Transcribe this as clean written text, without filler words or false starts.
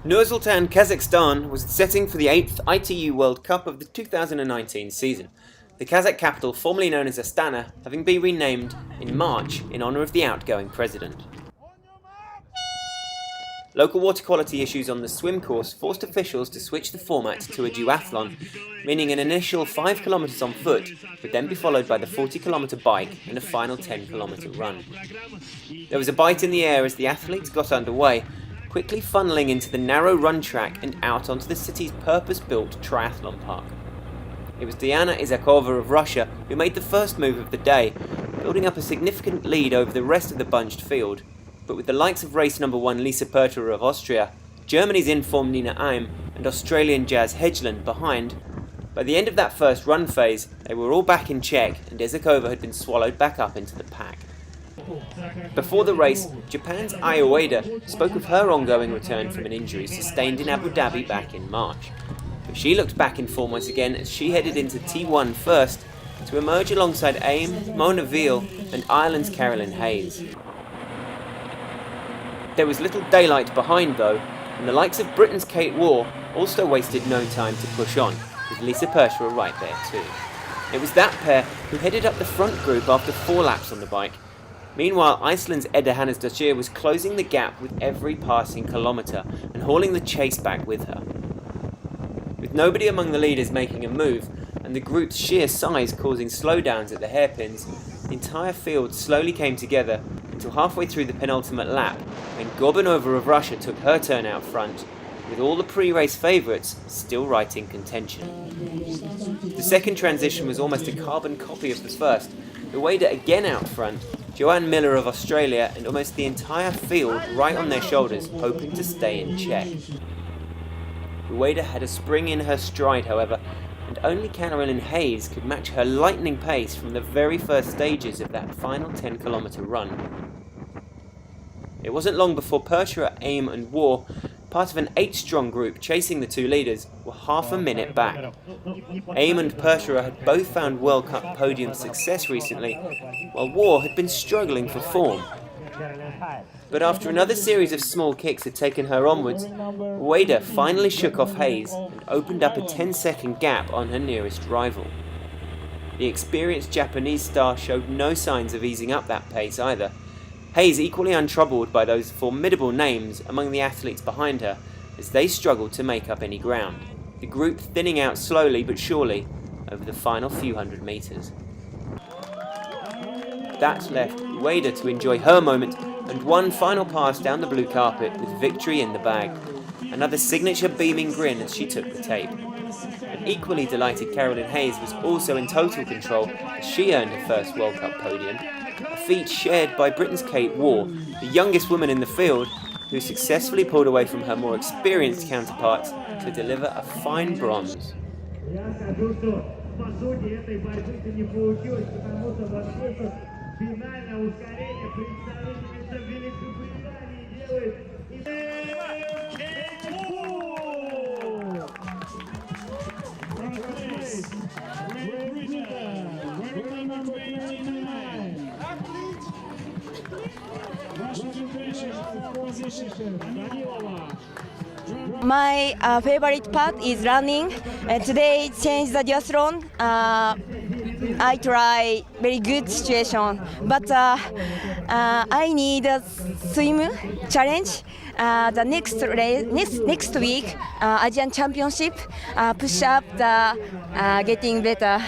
Nur-Sultan, Kazakhstan was setting for the 8th ITU World Cup of the 2019 season. The Kazakh capital, formerly known as Astana, having been renamed in March in honour of the outgoing president. Local water quality issues on the swim course forced officials to switch the format to a duathlon, meaning an initial 5 kilometres on foot would then be followed by the 40-kilometre bike and a final 10-kilometre run. There was a bite in the air as the athletes got underway, quickly funneling into the narrow run track and out onto the city's purpose-built triathlon park. It was Diana Isakova of Russia who made the first move of the day, building up a significant lead over the rest of the bunched field. But with the likes of race number 1 Lisa Pertler of Austria, Germany's in-form Nina Eim and Australian Jazz Hedgeland behind, by the end of that first run phase, they were all back in check and Isakova had been swallowed back up into the pack. Before the race, Japan's Ai Ueda spoke of her ongoing return from an injury sustained in Abu Dhabi back in March. But she looked back in form once again as she headed into T1 first to emerge alongside Aim, Mona Veal and Ireland's Carolyn Hayes. There was little daylight behind though, and the likes of Britain's Kate Waugh also wasted no time to push on, with Lisa Pertler right there too. It was that pair who headed up the front group after 4 laps on the bike. Meanwhile, Iceland's Edda Hannesdottir was closing the gap with every passing kilometre and hauling the chase back with her. With nobody among the leaders making a move, and the group's sheer size causing slowdowns at the hairpins, the entire field slowly came together until halfway through the penultimate lap, when Gorbanova of Russia took her turn out front, with all the pre-race favourites still right in contention. The second transition was almost a carbon copy of the first, Ueda again out front, Joanne Miller of Australia and almost the entire field right on their shoulders, hoping to stay in check. Ueda had a spring in her stride, however, and only Carolyn Hayes could match her lightning pace from the very first stages of that final 10-kilometre run. It wasn't long before Pertler, Aim and Waugh, part of an 8-strong group chasing the two leaders, were half a minute back. Aim and Pertler had both found World Cup podium success recently, while Waugh had been struggling for form. But after another series of small kicks had taken her onwards, Ueda finally shook off Hayes and opened up a 10-second gap on her nearest rival. The experienced Japanese star showed no signs of easing up that pace either. Hayes equally untroubled by those formidable names among the athletes behind her as they struggled to make up any ground, the group thinning out slowly but surely over the final few hundred metres. That left Ueda to enjoy her moment and one final pass down the blue carpet with victory in the bag. Another signature beaming grin as she took the tape. An equally delighted Carolyn Hayes was also in total control as she earned her first World Cup podium, a feat shared by Britain's Kate Waugh, the youngest woman in the field, who successfully pulled away from her more experienced counterparts to deliver a fine bronze. My favorite part is running. Today change the duathlon. I try very good situation, but I need a swim challenge. The next week Asian Championship push up the getting better.